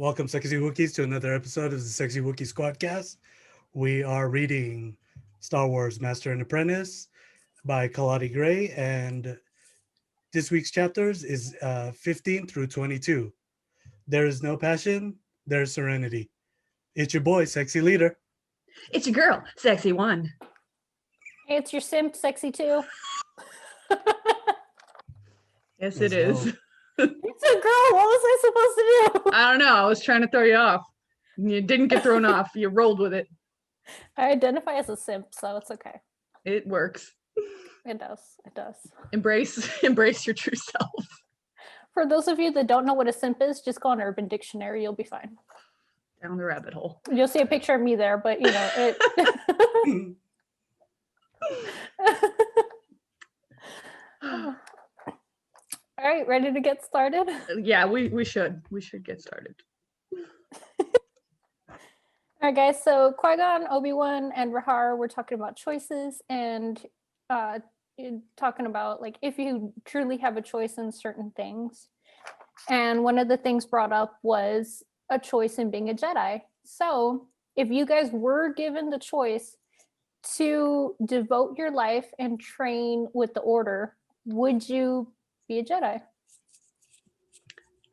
Welcome, Sexy Wookiees, to another episode of the Sexy Wookiee Squadcast. We are reading Star Wars Master and Apprentice by Kaladi Gray, and this week's chapters is 15 through 22. There is no passion, there is serenity. It's your boy, Sexy Leader. It's your girl, Sexy One. Hey, it's your simp, Sexy Two. Yes, Let's it is. go. It's a girl. What was I supposed to do? I don't know. I was trying to throw you off. You didn't get thrown off. You rolled with it. I identify as a simp, so it's okay. It works. It does. It does. Embrace your true self. For those of you that don't know what a simp is, just go on Urban Dictionary. You'll be fine. Down the rabbit hole. You'll see a picture of me there, but you know it. All right, ready to get started? Yeah, we should get started. All right, guys. So Qui-Gon, Obi-Wan, and Rahar were talking about choices and talking about like if you truly have a choice in certain things. And one of the things brought up was a choice in being a Jedi. So if you guys were given the choice to devote your life and train with the Order, would you be a Jedi?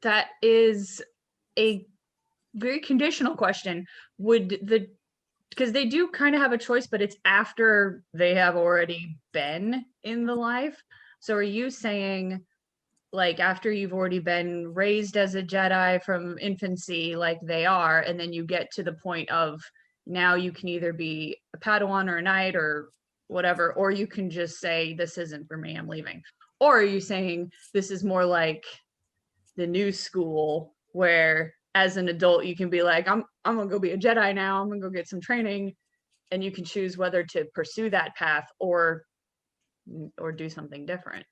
That is a very conditional question. Because they do kind of have a choice, but it's after they have already been in the life. So are you saying like after you've already been raised as a Jedi from infancy like they are, and then you get to the point of now you can either be a Padawan or a knight or whatever, or you can just say this isn't for me, I'm leaving? Or are you saying this is more like the new school where as an adult you can be like, I'm gonna go be a Jedi now, I'm gonna go get some training, and you can choose whether to pursue that path or do something different?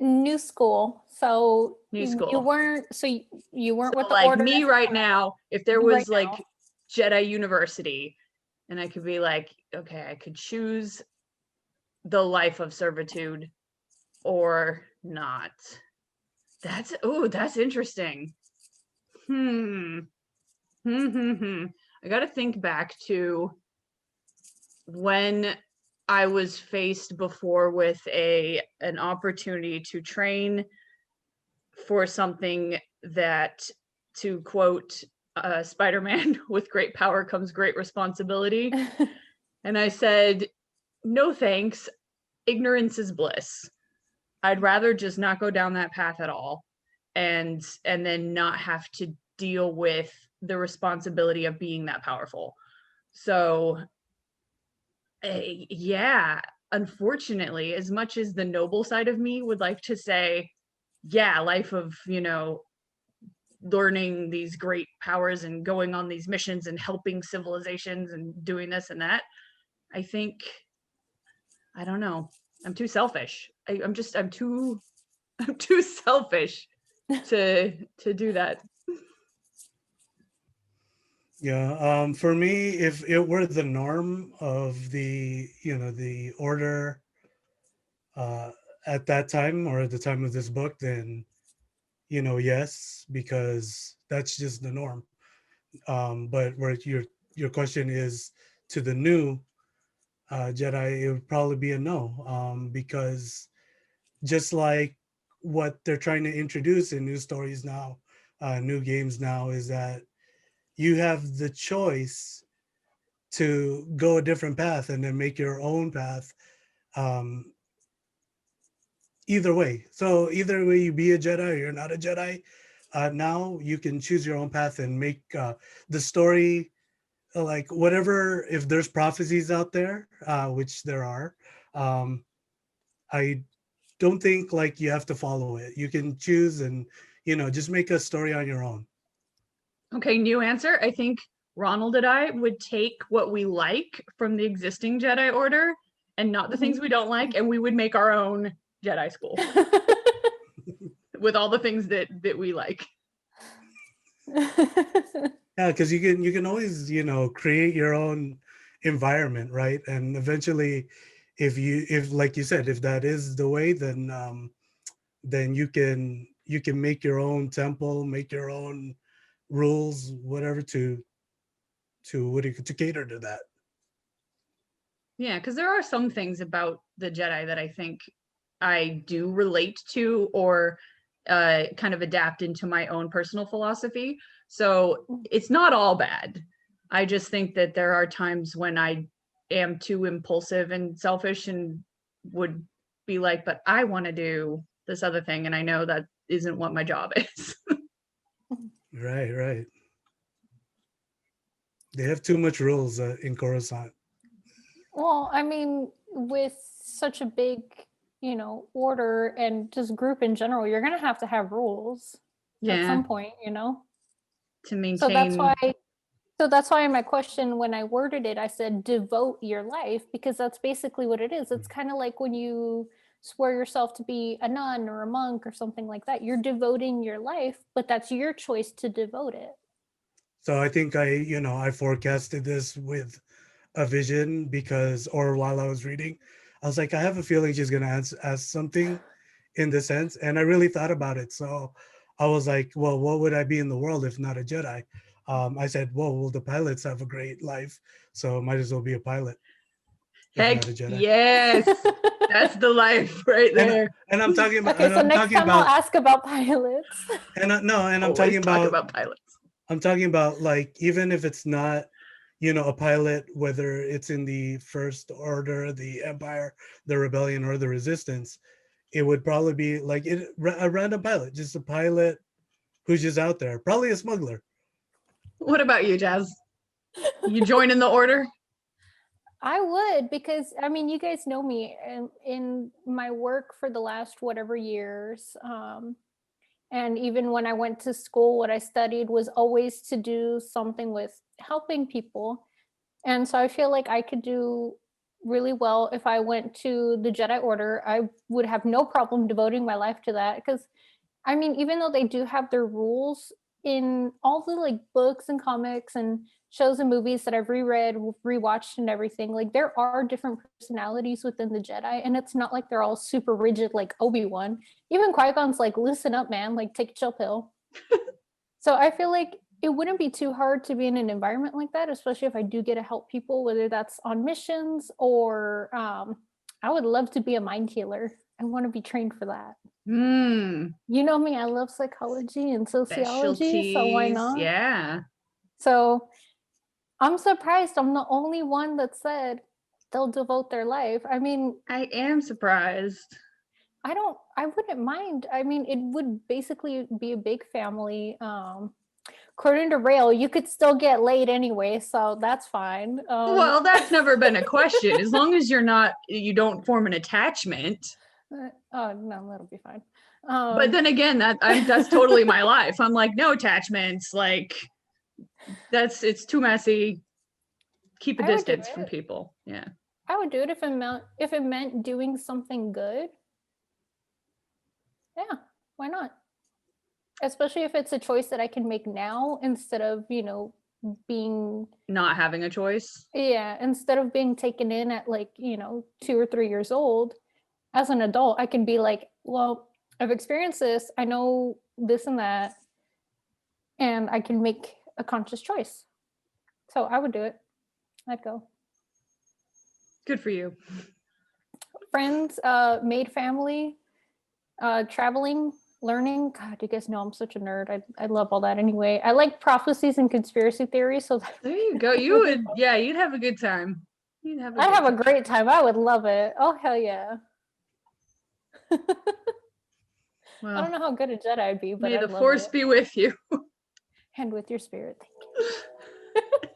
New school. So New school. You weren't with the like Order me as right well. now, if there was Right like now. Jedi University and I could be like, okay, I could choose the life of servitude or not. That's interesting. I got to think back to when I was faced before with an opportunity to train for something that, to quote Spider-Man, with great power comes great responsibility. And I said, no thanks, ignorance is bliss. I'd rather just not go down that path at all and then not have to deal with the responsibility of being that powerful. So yeah, unfortunately, as much as the noble side of me would like to say, yeah, life of, learning these great powers and going on these missions and helping civilizations and doing this and that, I think, I don't know, I'm too selfish. I'm too selfish to do that. Yeah, for me, if it were the norm of the Order at that time or at the time of this book, then yes, because that's just the norm. But where your question is to the new Jedi, it would probably be a no, because just like what they're trying to introduce in new stories now, new games now, is that you have the choice to go a different path and then make your own path. Either way. So either way, you be a Jedi or you're not a Jedi. Now you can choose your own path and make the story like whatever. If there's prophecies out there, which there are, I don't think like you have to follow it. You can choose and just make a story on your own. Okay, new answer. I think Ronald and I would take what we like from the existing Jedi Order and not the things we don't like, and we would make our own Jedi school with all the things that we like. Yeah, because you can always create your own environment, right? And eventually, if like you said, if that is the way, then you can make your own temple, make your own rules, whatever, to to cater to that. Yeah, because there are some things about the Jedi that I think I do relate to or kind of adapt into my own personal philosophy. So it's not all bad. I just think that there are times when I am too impulsive and selfish and would be like, but I want to do this other thing. And I know that isn't what my job is. Right, right. They have too much rules in Coruscant. Well, I mean, with such a big, order and just group in general, you're gonna have to have rules at Yeah, some point, to maintain. So that's why in my question, when I worded it, I said devote your life, because that's basically what it is. It's kind of like when you swear yourself to be a nun or a monk or something like that. You're devoting your life, but that's your choice to devote it. So I think I forecasted this with a vision because, or while I was reading, I was like, I have a feeling she's gonna ask something in the sense, and I really thought about it. So I was like, well, what would I be in the world if not a Jedi? I said, well, the pilots have a great life, so might as well be a pilot if Heck not a Jedi. yes, that's the life right there. And I'm talking about, Okay, and so I'm next talking time I'll about, ask about pilots. and no, and I'm Always talking talk about, about pilots. I'm talking about like, even if it's not, a pilot, whether it's in the First Order, the Empire, the Rebellion, or the Resistance, it would probably be like a random pilot, just a pilot who's just out there, probably a smuggler. What about you, Jazz? You join in the order? I would, because I mean, you guys know me in my work for the last whatever years. And even when I went to school, what I studied was always to do something with helping people. And so I feel like I could do really well if I went to the Jedi Order. I would have no problem devoting my life to that, because I mean, even though they do have their rules in all the like books and comics and shows and movies that I've reread, rewatched, and everything, like there are different personalities within the Jedi, and it's not like they're all super rigid like Obi-Wan. Even Qui-Gon's like, loosen up, man, like take a chill pill. So I feel like it wouldn't be too hard to be in an environment like that, especially if I do get to help people, whether that's on missions or I would love to be a mind healer. I want to be trained for that. You know me, I love psychology and sociology, so why not? Yeah. So I'm surprised I'm the only one that said they'll devote their life. I mean, I am surprised. I wouldn't mind. I mean, it would basically be a big family. According to Rail, you could still get laid anyway, so that's fine. Well, that's never been a question. As long as you don't form an attachment. Oh no, that'll be fine. But then again, that's totally my life. I'm like, no attachments. Like, it's too messy. Keep a I would do distance from it. people. Yeah. I would do it if it meant doing something good. Yeah, why not? Especially if it's a choice that I can make now instead of, being Not having a choice. instead of being taken in at like, 2 or 3 years old. As an adult, I can be like, well, I've experienced this, I know this and that, and I can make a conscious choice. So I would do it. I'd go. Good for you. Friends, made family, traveling, learning. God, you guys know I'm such a nerd. I love all that anyway. I like prophecies and conspiracy theories. So There you go. You'd have a good time. I'd have a great time. I would love it. Oh, hell yeah. Well, I don't know how good a Jedi I'd be, but may I'd the love force it. be with you. And with your spirit. Thank you.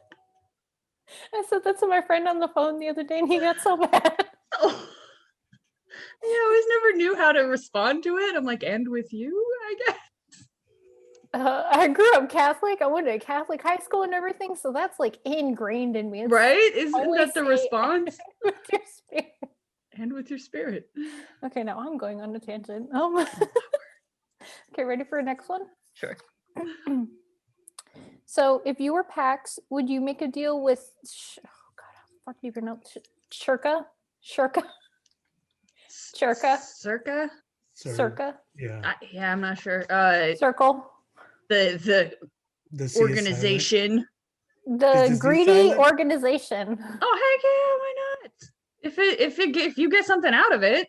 I said that to my friend on the phone the other day, and he got so mad. Oh. I always never knew how to respond to it. I'm like, and with you, I guess. I grew up Catholic. I went to a Catholic high school and everything, so that's like ingrained in me. It's Right? Isn't always that the say, response? with your spirit. And with your spirit. Okay, now I'm going on a tangent. Okay, ready for the next one? Sure. So, if you were Pax, would you make a deal with? Oh God, how the fuck do you pronounce Shirka? Shirka? Circa? So, Circa? yeah. Yeah, I'm not sure. Circle? The The C is silent. organization. The Z greedy silent? organization. Oh heck yeah, why not? If you get something out of it,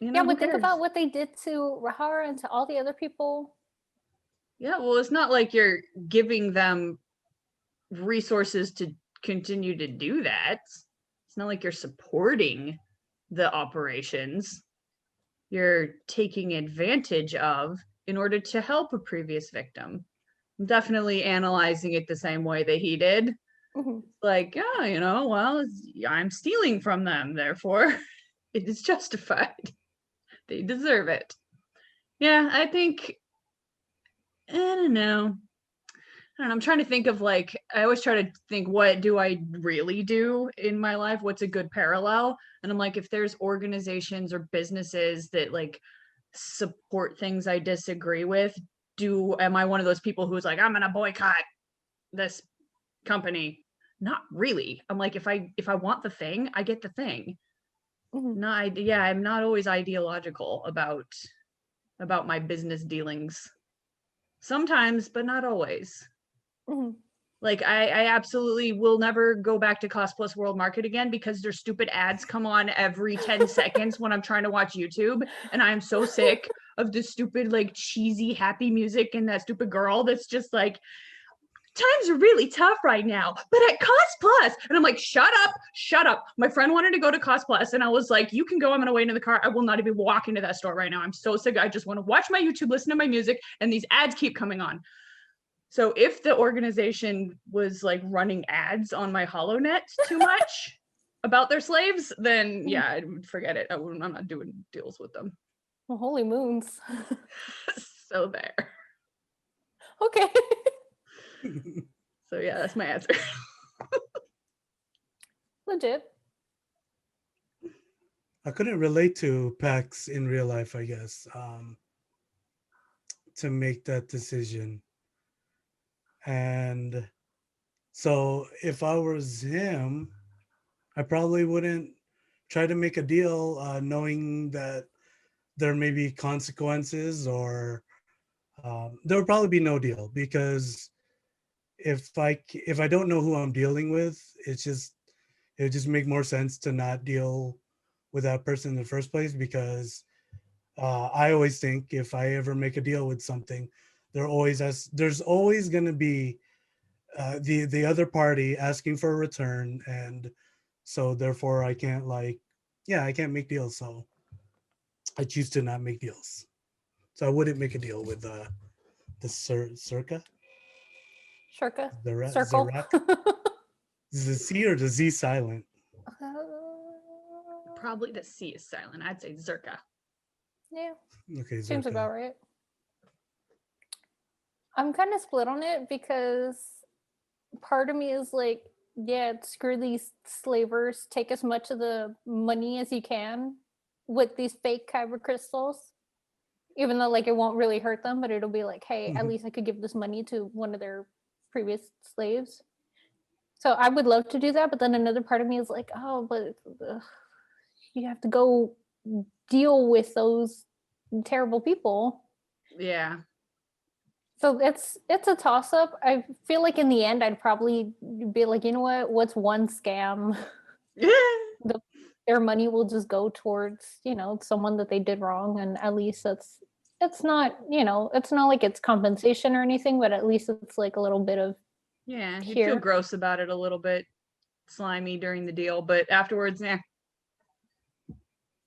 you know, Yeah, who but think cares? about what they did to Rahar and to all the other people. Yeah, well, it's not like you're giving them resources to continue to do that. It's not like you're supporting the operations. You're taking advantage of in order to help a previous victim. I'm definitely analyzing it the same way that he did. Mhm. Like, yeah, you know, well, I'm stealing from them, therefore it is justified. They deserve it. Yeah, I think, I don't know. I'm trying to think of like, I always try to think, what do I really do in my life? What's a good parallel? And I'm like, if there's organizations or businesses that like support things I disagree with, am I one of those people who's like, I'm gonna boycott this company? Not really. I'm like, if I want the thing, I get the thing. Mhm. Yeah, I'm not always ideological about my business dealings. Sometimes, but not always. Mhm. Like I absolutely will never go back to Cost Plus World Market again because their stupid ads come on every 10 seconds when I'm trying to watch YouTube. And I'm so sick of the stupid, like cheesy, happy music and that stupid girl that's just like, times are really tough right now, but at Cost Plus. And I'm like, shut up. My friend wanted to go to Cost Plus, and I was like, you can go. I'm going to wait in the car. I will not even walk into that store right now. I'm so sick. I just want to watch my YouTube, listen to my music, and these ads keep coming on. So if the organization was like running ads on my HoloNet too much about their slaves, then yeah, I'd forget it. I'm not doing deals with them. Well, holy moons. So there. Okay. So yeah, that's my answer. Legit. I couldn't relate to PAX in real life, I guess, to make that decision. And so if I was him, I probably wouldn't try to make a deal knowing that there may be consequences, or there would probably be no deal, because if I don't know who I'm dealing with, it would just make more sense to not deal with that person in the first place, because I always think if I ever make a deal with something, there's always going to be the other party asking for a return, and so therefore I can't I can't make deals, so I choose to not make deals. So I wouldn't make a deal with the Circa, Shirka. the Circle. Zarak. Is the C or the Z silent? Probably the C is silent. I'd say Zerka. Yeah, Okay, seems Zerka. about right. I'm kind of split on it because part of me is like, yeah, screw these slavers. Take as much of the money as you can with these fake kyber crystals. Even though like it won't really hurt them, but it'll be like, hey, at least I could give this money to one of their previous slaves. So I would love to do that, but then another part of me is like, oh, but you have to go deal with those terrible people. Yeah. So it's a toss up. I feel like in the end, I'd probably be like, you know what? What's one scam? Their money will just go towards, someone that they did wrong, and at least it's not, it's not like it's compensation or anything, but at least it's like a little bit of Yeah, you here. feel gross about it a little bit, slimy during the deal, but afterwards,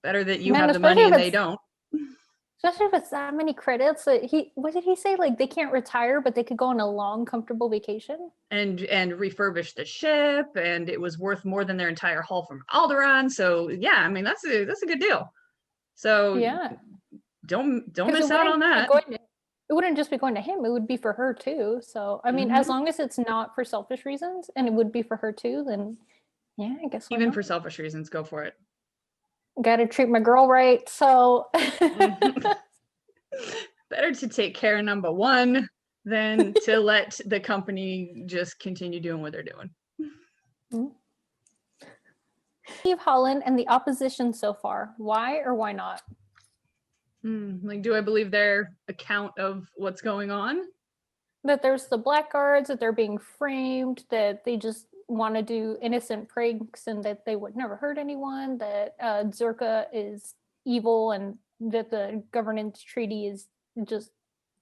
better that you have the money and they don't. Especially if it's that many credits. What did he say? Like they can't retire, but they could go on a long, comfortable vacation and refurbish the ship, and it was worth more than their entire haul from Alderaan. So yeah, I mean that's a good deal. So yeah, don't miss out on that. It wouldn't just be going to him, it would be for her too. So I mean, as long as it's not for selfish reasons and it would be for her too, then yeah, I guess even for selfish reasons, go for it. Gotta treat my girl right. So better to take care of number one than to let the company just continue doing what they're doing. Steve Holland and the opposition so far. Why or why not? Like, do I believe their account of what's going on? that there's the blackguards, that they're being framed, that they just want to do innocent pranks and that they would never hurt anyone, that Zerka is evil and that the governance treaty is just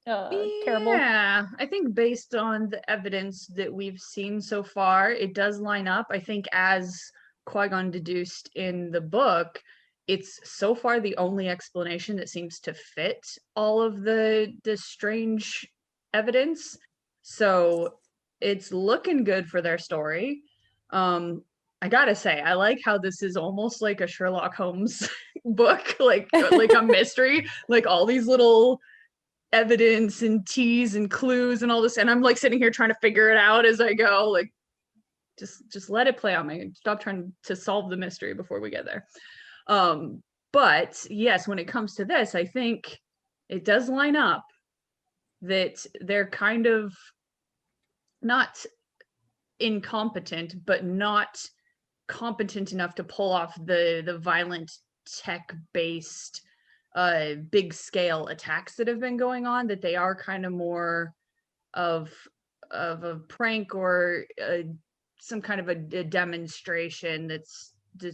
terrible. Yeah, I think based on the evidence that we've seen so far, it does line up. I think as Qui-Gon deduced in the book, it's so far the only explanation that seems to fit all of the strange evidence. So it's looking good for their story. I gotta say, I like how this is almost like a Sherlock Holmes book, like a mystery, like all these little evidence and teas and clues and all this, and I'm like sitting here trying to figure it out as I go. Like, just let it play on me. Stop trying to solve the mystery before we get there. But yes, when it comes to this, I think it does line up that they're kind of not incompetent, but not competent enough to pull off the violent tech-based big scale attacks that have been going on, that they are kind of more of a prank or some kind of a demonstration that's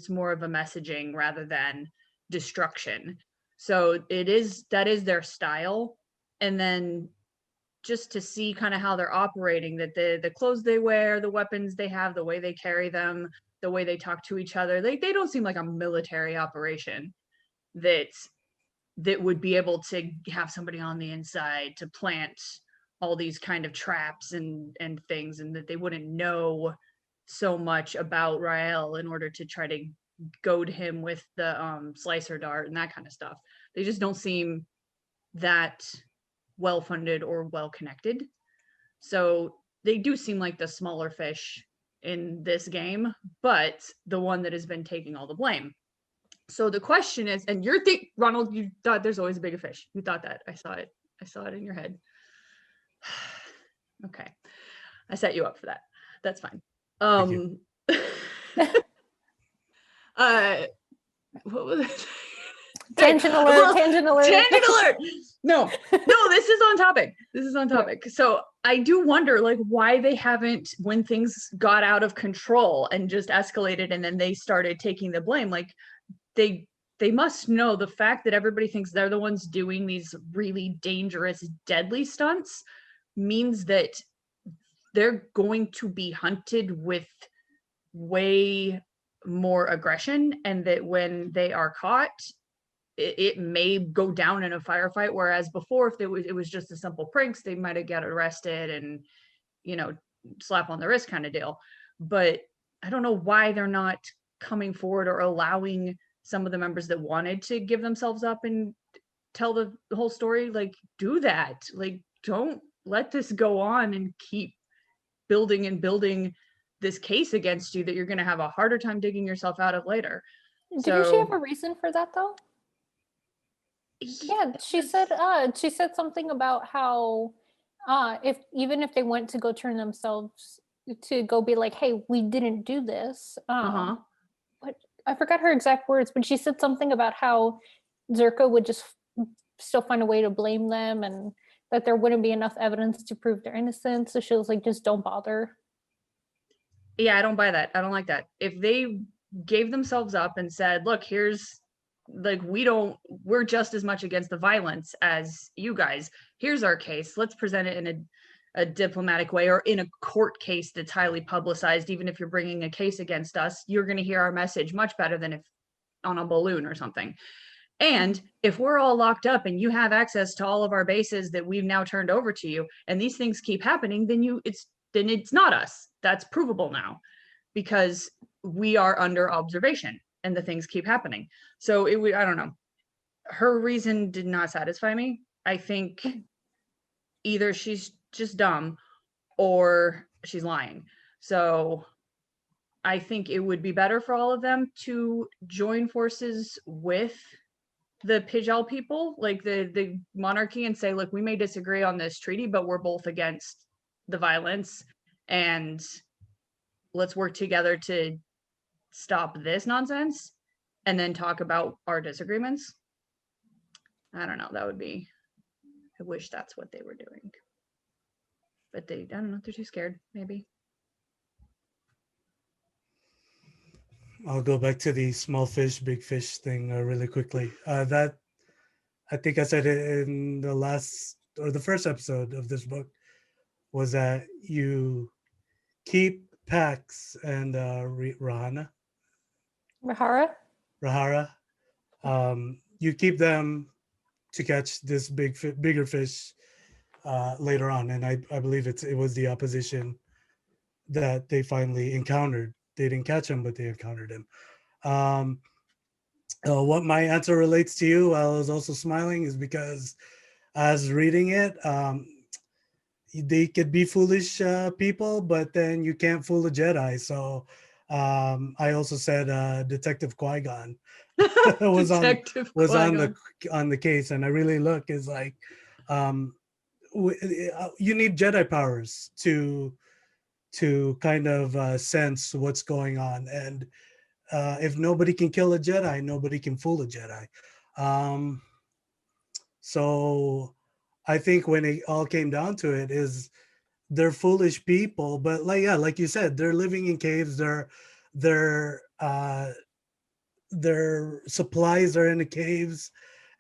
more of a messaging rather than destruction. So that is their style. And then just to see kind of how they're operating, that the clothes they wear, the weapons they have, the way they carry them, the way they talk to each other, they don't seem like a military operation that would be able to have somebody on the inside to plant all these kind of traps and things, and that they wouldn't know so much about Rael in order to try to goad him with the slicer dart and that kind of stuff. They just don't seem that well funded or well connected. So they do seem like the smaller fish in this game, but the one that has been taking all the blame. So the question is, and you're Ronald, you thought there's always a bigger fish. You thought that. I saw it in your head. Okay. I set you up for that. That's fine. What was it? Tangent alert, tangent alert. Tangent alert. No, this is on topic. So I do wonder, like, why they haven't, when things got out of control and just escalated and then they started taking the blame, like, they must know the fact that everybody thinks they're the ones doing these really dangerous, deadly stunts means that they're going to be hunted with way more aggression, and that when they are caught, it may go down in a firefight. Whereas before, if it was just a simple pranks, they might have got arrested and, slap on the wrist kind of deal. But I don't know why they're not coming forward or allowing some of the members that wanted to give themselves up and tell the whole story, like, do that. Like, don't let this go on and keep building and building this case against you that you're going to have a harder time digging yourself out of later. Didn't she have a reason for that though? Yeah, she said something about how even if they went to go turn themselves to go be like, hey, we didn't do this. But I forgot her exact words, but she said something about how Zerka would just still find a way to blame them and that there wouldn't be enough evidence to prove their innocence. So she was like, just don't bother. Yeah, I don't buy that. I don't like that. If they gave themselves up and said, look, here's, like, we're just as much against the violence as you guys. Here's our case. Let's present it in a diplomatic way, or in a court case that's highly publicized. Even if you're bringing a case against us, you're going to hear our message much better than if on a balloon or something. And if we're all locked up and you have access to all of our bases that we've now turned over to you, and these things keep happening, then it's not us. That's provable now, because we are under observation and the things keep happening. So I don't know. Her reason did not satisfy me. I think either she's just dumb or she's lying. So I think it would be better for all of them to join forces with the Pijal people, like the monarchy, and say, look, we may disagree on this treaty, but we're both against the violence, and let's work together to stop this nonsense, and then talk about our disagreements. I don't know. I wish that's what they were doing. but I don't know, they're too scared, maybe. I'll go back to the small fish, big fish thing really quickly. That I think I said it in the last or the first episode of this book was that you keep Pax and Rahara? Rahara. You keep them to catch this bigger fish later on, and I believe it was the opposition that they finally encountered. They didn't catch him, but they encountered him. Um, what my answer relates to you, I was also smiling, is because as reading it, they could be foolish people, but then you can't fool a Jedi. So I also said Detective Qui-Gon was on Detective was Qui-Gon. on the case, and I really look is like um, you need Jedi powers to kind of sense what's going on, and if nobody can kill a Jedi, nobody can fool a Jedi. Um, so I think when it all came down to it, is they're foolish people, but like you said, they're living in caves. They're their supplies are in the caves,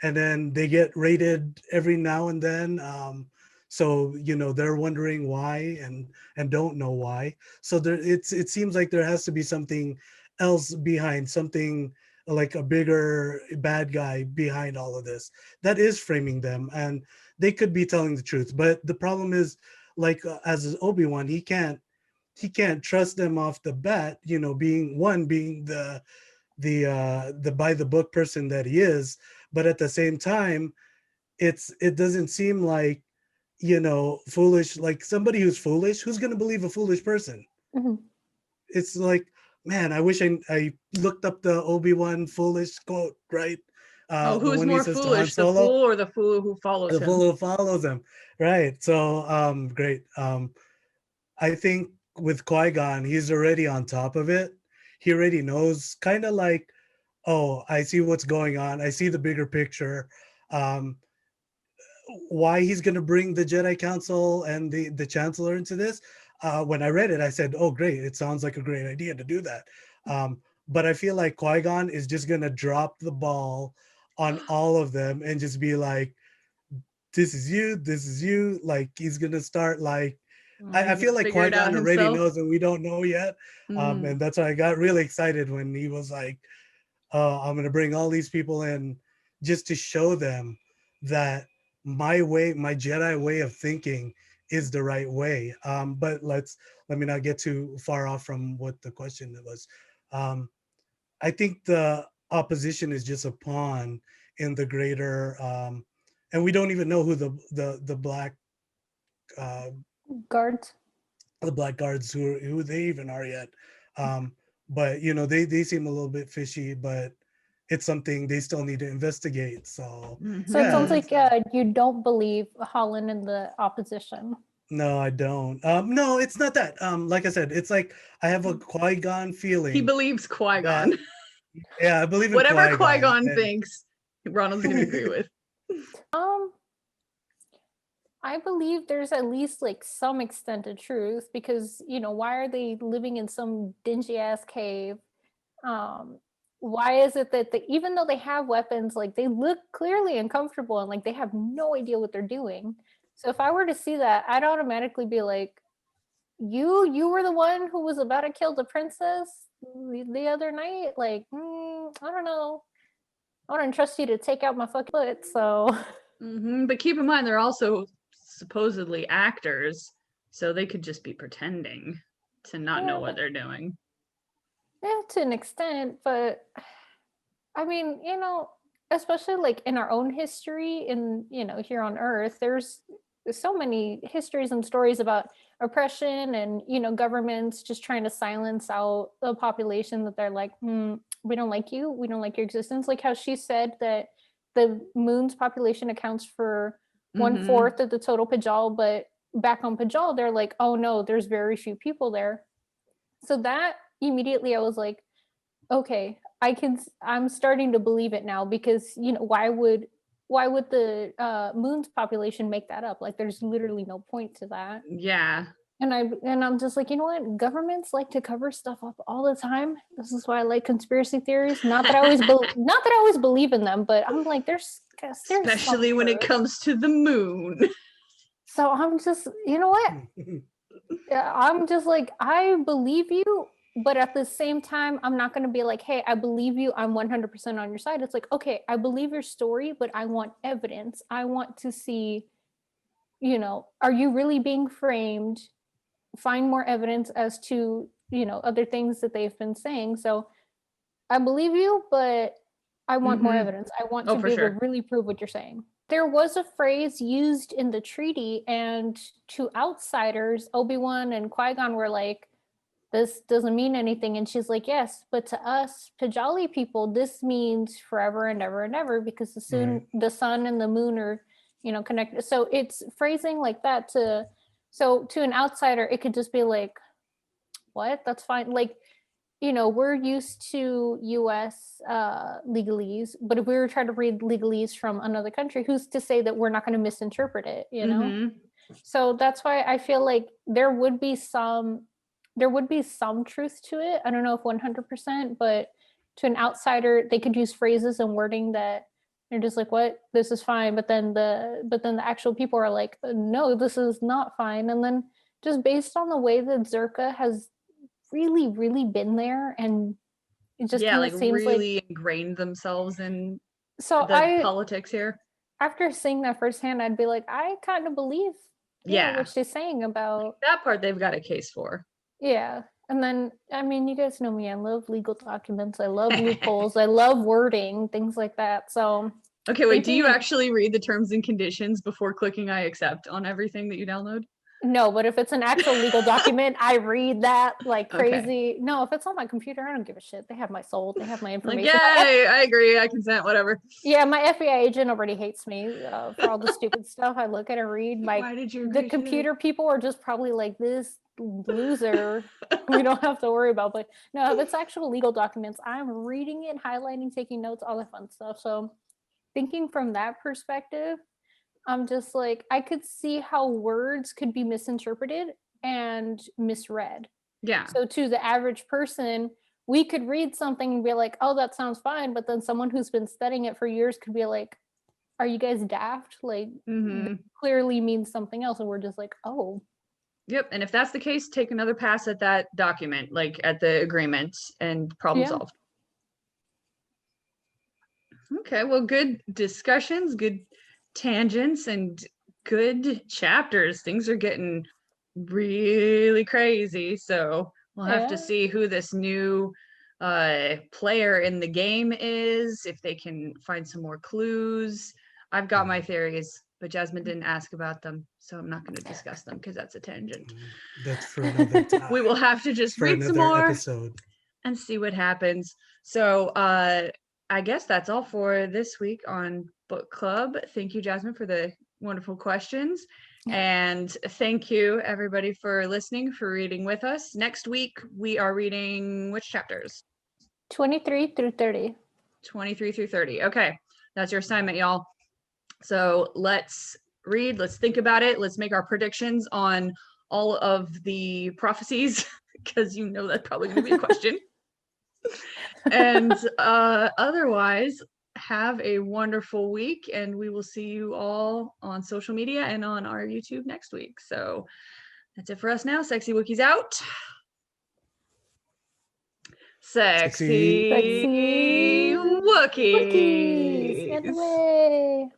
and then they get raided every now and then. So they're wondering why and don't know why. So it seems like there has to be something else behind, something like a bigger bad guy behind all of this that is framing them, and they could be telling the truth. But the problem is, like as Obi-Wan, he can't trust them off the bat, being the by the book person that he is. But at the same time, it doesn't seem like foolish, like somebody who's foolish, who's going to believe a foolish person? Mhm. It's like, man, I wish I looked up the Obi-Wan foolish quote, right? The Who's one he more says to Han foolish, the Solo, fool or the fool who follows the him? fool who follows him, right? So great. I think with Qui-Gon, he's already on top of it. He already knows, kind of like, oh, I see what's going on. I see the bigger picture. Um, why he's going to bring the Jedi Council and the Chancellor into this. When I read it, I said, oh, great. It sounds like a great idea to do that. But I feel like Qui-Gon is just going to drop the ball on all of them and just be like, this is you. This is you. Like, he's going to start like, I He's feel gonna like figure it out Qui-Gon already himself. knows and we don't know yet. Mm. And that's why I got really excited when he was like, I'm going to bring all these people in just to show them that my way, my Jedi way of thinking is the right way. But let me not get too far off from what the question was. Um, I think the opposition is just a pawn in the greater, and we don't even know who the black uh, Guards. the black guards who they even are yet. Um, but they seem a little bit fishy, but it's something they still need to investigate. So So it Mhm. sounds yeah, like you don't believe Holland in the opposition. no, I don't. No, it's not that. Like I said, it's like I have a Qui-Gon He feeling believes that, Qui-Gon. yeah, I believe in Whatever Qui-Gon. Qui-Gon And thinks, Ronald's gonna agree with. Um, I believe there's at least like some extent of truth because why are they living in some dingy ass cave? Um, why is it that even though they have weapons, like they look clearly uncomfortable and like they have no idea what they're doing? So if I were to see that, I'd automatically be like, you were the one who was about to kill the princess the other night. Like, I don't know. I wouldn't trust you to take out my fucking foot. So But keep in mind, they're also supposedly actors, so they could just be pretending to not know what they're doing. yeah, to an extent, but I mean, especially like in our own history in, here on Earth, there's so many histories and stories about oppression and, governments just trying to silence out the population that they're like, we don't like you. We don't like your existence. Like how she said that the moon's population accounts for Mhm. 1/4 of the total Pajal, but back on Pajal, they're like, oh no, there's very few people there. So that immediately I was like, okay, I'm starting to believe it now because, why would why would the moon's population make that up? Like, there's literally no point to that. Yeah. And I'm just like, you know what? Governments like to cover stuff up all the time. This is why I like conspiracy theories. Not that I always believe in them, but I'm like, there's Especially when it comes to the moon. So I'm just, you know what? I'm just like, I believe you, but at the same time, I'm not going to be like, hey, I believe you, I'm 100% on your side. It's like, okay, I believe your story, but I want evidence. I want to see, are you really being framed? Find more evidence as to, other things that they've been saying. So I believe you, but I want more evidence. I want to be able to really prove what you're saying. There was a phrase used in the treaty, and to outsiders, Obi-Wan and Qui-Gon were like, this doesn't mean anything. And she's like, yes, but to us Pajali people, this means forever and ever and ever, because the sun and the moon are, connected. So it's phrasing like that to an outsider, it could just be like, what? That's fine. Like, we're used to US legalese, but if we were trying to read legalese from another country, who's to say that we're not going to misinterpret it, So that's why I feel like there would be some truth to it. I don't know if 100%, but to an outsider, they could use phrases and wording that they're just like, what? This is fine. But then the actual people are like, no, this is not fine. And then just based on the way that Zerka has really, really been there, and it just seems really ingrained themselves in politics here. After seeing that firsthand, I'd be like, I kind of believe what she's saying about that part. They've got a case for. Yeah. And then, I mean, you guys know me, I love legal documents, I love loopholes, I love wording, things like that. So okay, wait, do you actually read the terms and conditions before clicking I accept on everything that you download? No, but if it's an actual legal document, I read that like crazy. Okay. No, if it's on my computer, I don't give a shit. They have my soul, they have my information. Like, I agree, I consent, whatever. Yeah, my FBI agent already hates me for all the stupid stuff I look at and read. Why did you the computer people are just probably like, this loser we don't have to worry about. But no, if it's actual legal documents, I'm reading it, highlighting, taking notes, all that fun stuff. So thinking from that perspective, I'm just like, I could see how words could be misinterpreted and misread. Yeah. So to the average person, we could read something and be like, oh, that sounds fine. But then someone who's been studying it for years could be like, are you guys daft? Like, that clearly means something else. And we're just like, oh. Yep. And if that's the case, take another pass at that document, like at the agreement, and problem solved. Okay. Well, good discussions, good tangents, and good chapters. Things are getting really crazy. So we'll have to see who this new player in the game is, if they can find some more clues. I've got my theories, but Jasmine didn't ask about them, so I'm not going to discuss them because that's a tangent. That's for another time. We will have to just read some more episode and see what happens. So I guess that's all for this week on Book Club. Thank you, Jasmine, for the wonderful questions. And thank you, everybody, for listening, for reading with us. Next week, we are reading which chapters? 23 through 30. 23 through 30. Okay, that's your assignment, y'all. So let's read, let's think about it. Let's make our predictions on all of the prophecies, because you know that's probably going to be a question. And otherwise, have a wonderful week, and we will see you all on social media and on our YouTube next week. So that's it for us now. Sexy Wookiees out. Sexy Wookiees. Wookiees. And away.